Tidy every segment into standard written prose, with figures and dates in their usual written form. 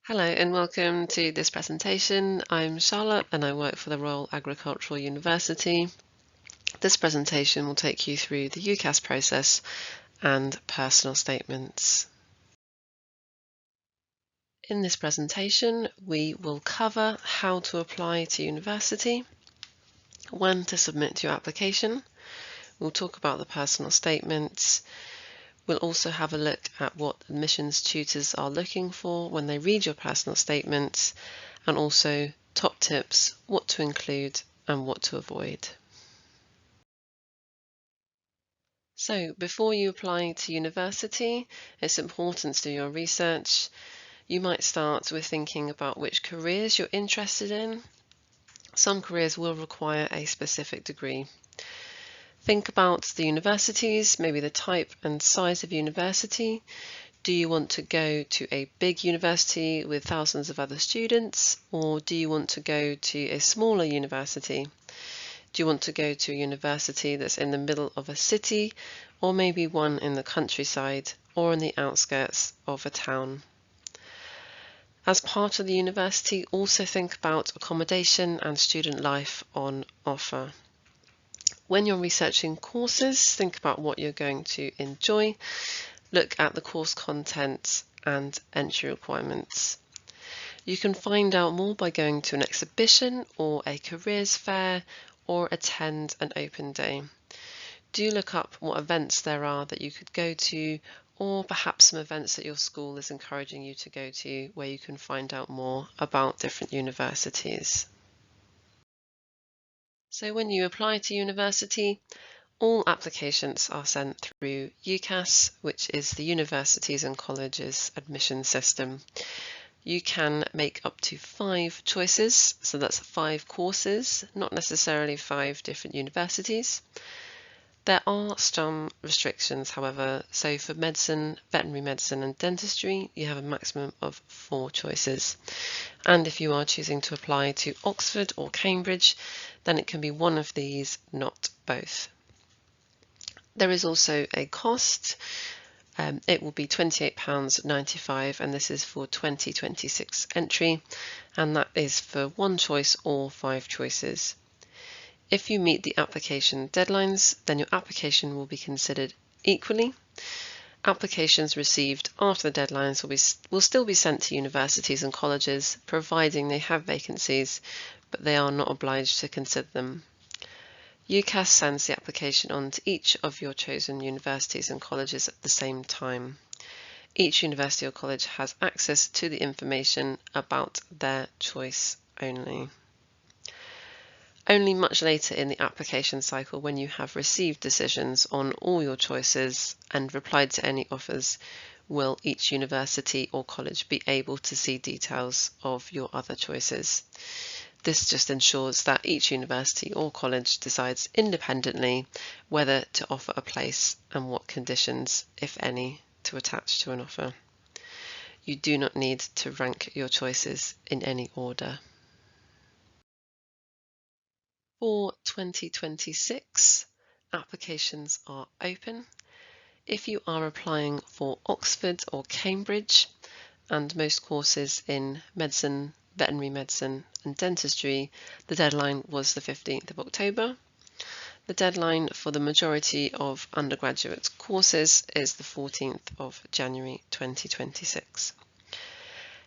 Hello and welcome to this presentation. I'm Charlotte and I work for the Royal Agricultural University. This presentation will take you through the UCAS process and personal statements. In this presentation, we will cover how to apply to university, when to submit your application. We'll talk about the personal statements. We'll also have a look at what admissions tutors are looking for when they read your personal statements, and also top tips, what to include and what to avoid. So before you apply to university, it's important to do your research. You might start with thinking about which careers you're interested in. Some careers will require a specific degree. Think about the universities, maybe the type and size of university. Do you want to go to a big university with thousands of other students, or do you want to go to a smaller university? Do you want to go to a university that's in the middle of a city, or maybe one in the countryside or in the outskirts of a town? As part of the university, also think about accommodation and student life on offer. When you're researching courses, think about what you're going to enjoy. Look at the course content and entry requirements. You can find out more by going to an exhibition or a careers fair or attend an open day. Do look up what events there are that you could go to, or perhaps some events that your school is encouraging you to go to where you can find out more about different universities. So when you apply to university, all applications are sent through UCAS, which is the Universities and Colleges admission system. You can make up to 5 choices, so that's 5 courses, not necessarily 5 different universities. There are some restrictions, however, so for medicine, veterinary medicine and dentistry, you have a maximum of 4 choices. And if you are choosing to apply to Oxford or Cambridge, then it can be one of these, not both. There is also a cost. It will be £28.95, and this is for 2026 entry, and that is for 1 choice or 5 choices. If you meet the application deadlines, then your application will be considered equally. Applications received after the deadlines will still be sent to universities and colleges, providing they have vacancies, but they are not obliged to consider them. UCAS sends the application on to each of your chosen universities and colleges at the same time. Each university or college has access to the information about their choice only. Only much later in the application cycle, when you have received decisions on all your choices and replied to any offers, will each university or college be able to see details of your other choices. This just ensures that each university or college decides independently whether to offer a place and what conditions, if any, to attach to an offer. You do not need to rank your choices in any order. For 2026, applications are open. If you are applying for Oxford or Cambridge, and most courses in medicine, veterinary medicine and dentistry, the deadline was the 15th of October. The deadline for the majority of undergraduate courses is the 14th of January 2026.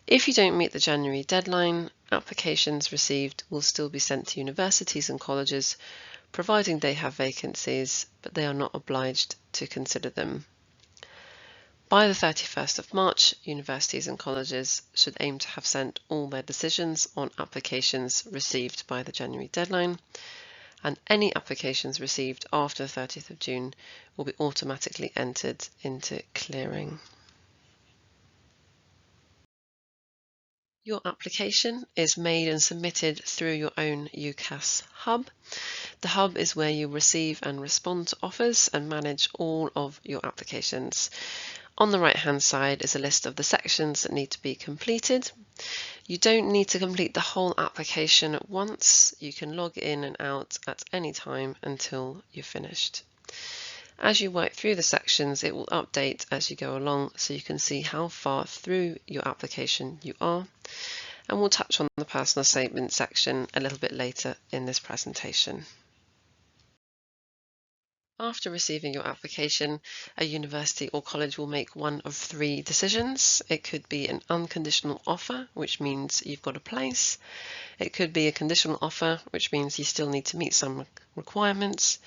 If you don't meet the January deadline, applications received will still be sent to universities and colleges, providing they have vacancies, but they are not obliged to consider them. By the 31st of March, universities and colleges should aim to have sent all their decisions on applications received by the January deadline, and any applications received after the 30th of June will be automatically entered into clearing. Your application is made and submitted through your own UCAS Hub. The Hub is where you receive and respond to offers and manage all of your applications. On the right-hand side is a list of the sections that need to be completed. You don't need to complete the whole application at once. You can log in and out at any time until you're finished. As you work through the sections, it will update as you go along so you can see how far through your application you are, and we'll touch on the personal statement section a little bit later in this presentation. After receiving your application, a university or college will make one of three decisions. It could be an unconditional offer, which means you've got a place. It could be a conditional offer, which means you still need to meet some requirements,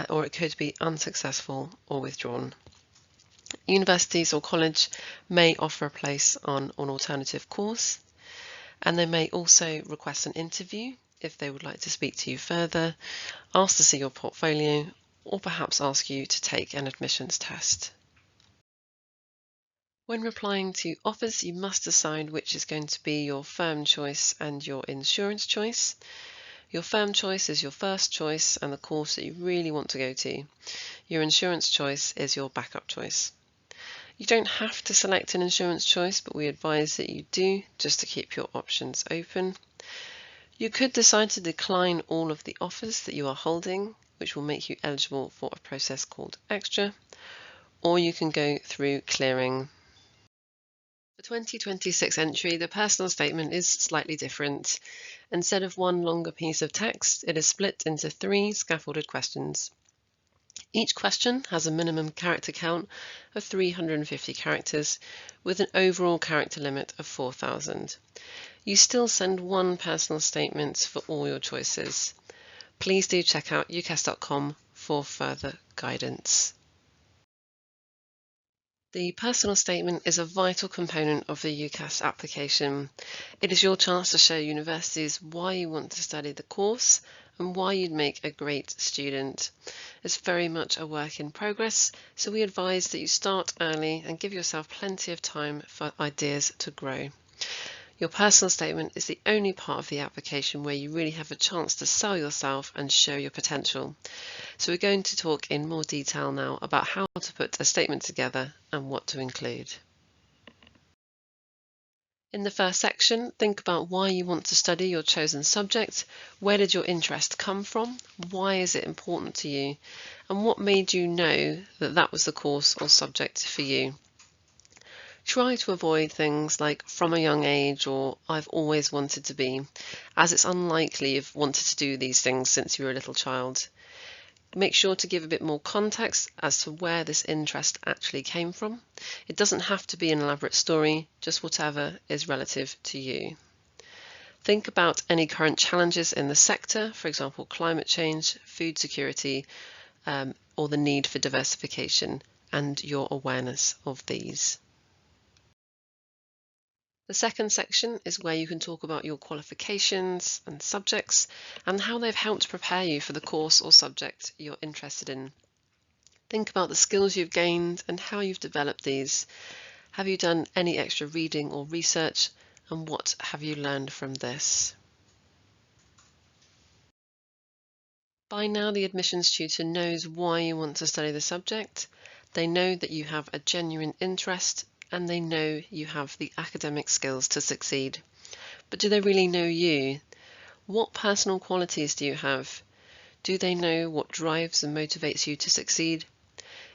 or it could be unsuccessful or withdrawn. Universities or college may offer a place on an alternative course, and they may also request an interview if they would like to speak to you further, ask to see your portfolio, or perhaps ask you to take an admissions test. When replying to offers, you must decide which is going to be your firm choice and your insurance choice. Your firm choice is your first choice and the course that you really want to go to. Your insurance choice is your backup choice. You don't have to select an insurance choice, but we advise that you do, just to keep your options open. You could decide to decline all of the offers that you are holding, which will make you eligible for a process called Extra, or you can go through clearing. For 2026 entry, the personal statement is slightly different. Instead of one longer piece of text, it is split into 3 scaffolded questions. Each question has a minimum character count of 350 characters with an overall character limit of 4,000. You still send one personal statement for all your choices. Please do check out UCAS.com for further guidance. The personal statement is a vital component of the UCAS application. It is your chance to show universities why you want to study the course and why you'd make a great student. It's very much a work in progress, so we advise that you start early and give yourself plenty of time for ideas to grow. Your personal statement is the only part of the application where you really have a chance to sell yourself and show your potential. So we're going to talk in more detail now about how to put a statement together and what to include. In the first section, think about why you want to study your chosen subject. Where did your interest come from? Why is it important to you? And what made you know that that was the course or subject for you? Try to avoid things like "from a young age" or "I've always wanted to be," as it's unlikely you've wanted to do these things since you were a little child. Make sure to give a bit more context as to where this interest actually came from. It doesn't have to be an elaborate story, just whatever is relative to you. Think about any current challenges in the sector, for example, climate change, food security, or the need for diversification, and your awareness of these. The second section is where you can talk about your qualifications and subjects and how they've helped prepare you for the course or subject you're interested in. Think about the skills you've gained and how you've developed these. Have you done any extra reading or research, and what have you learned from this? By now, the admissions tutor knows why you want to study the subject. They know that you have a genuine interest, and they know you have the academic skills to succeed. But do they really know you? What personal qualities do you have? Do they know what drives and motivates you to succeed?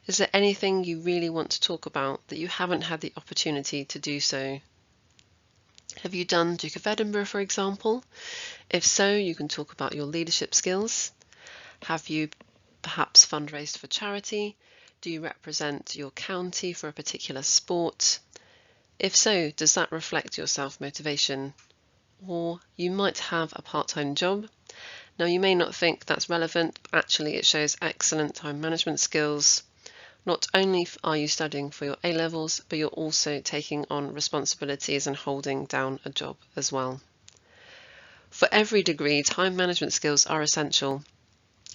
Is there anything you really want to talk about that you haven't had the opportunity to do so? Have you done Duke of Edinburgh, for example? If so, you can talk about your leadership skills. Have you perhaps fundraised for charity? Do you represent your county for a particular sport? If so, does that reflect your self-motivation? Or you might have a part-time job. Now, you may not think that's relevant, but actually it shows excellent time management skills. Not only are you studying for your A-levels, but you're also taking on responsibilities and holding down a job as well. For every degree, time management skills are essential.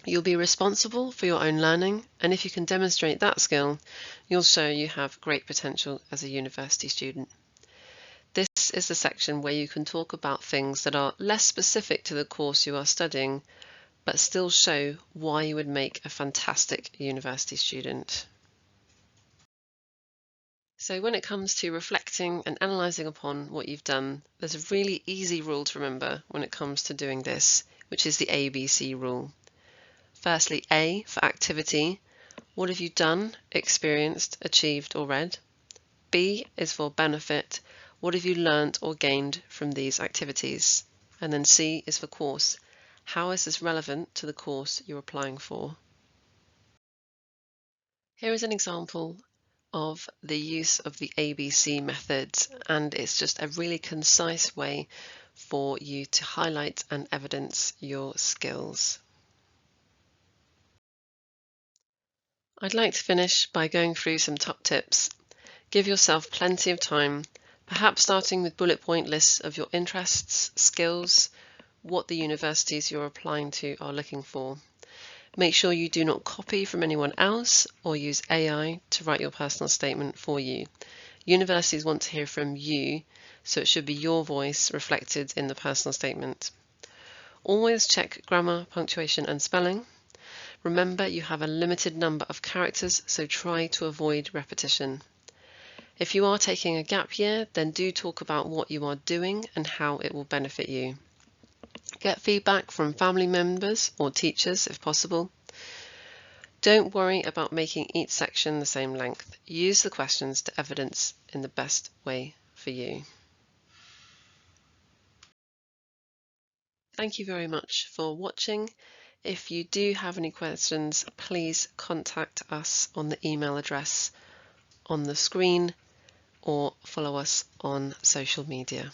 You'll be responsible for your own learning, and if you can demonstrate that skill, you'll show you have great potential as a university student. This is the section where you can talk about things that are less specific to the course you are studying, but still show why you would make a fantastic university student. So when it comes to reflecting and analysing upon what you've done, there's a really easy rule to remember when it comes to doing this, which is the ABC rule. Firstly, A for activity. What have you done, experienced, achieved or read? B is for benefit. What have you learnt or gained from these activities? And then C is for course. How is this relevant to the course you're applying for? Here is an example of the use of the ABC methods, and it's just a really concise way for you to highlight and evidence your skills. I'd like to finish by going through some top tips. Give yourself plenty of time, perhaps starting with bullet point lists of your interests, skills, what the universities you're applying to are looking for. Make sure you do not copy from anyone else or use AI to write your personal statement for you. Universities want to hear from you, so it should be your voice reflected in the personal statement. Always check grammar, punctuation and spelling. Remember, you have a limited number of characters, so try to avoid repetition. If you are taking a gap year, then do talk about what you are doing and how it will benefit you. Get feedback from family members or teachers if possible. Don't worry about making each section the same length. Use the questions to evidence in the best way for you. Thank you very much for watching. If you do have any questions, please contact us on the email address on the screen or follow us on social media.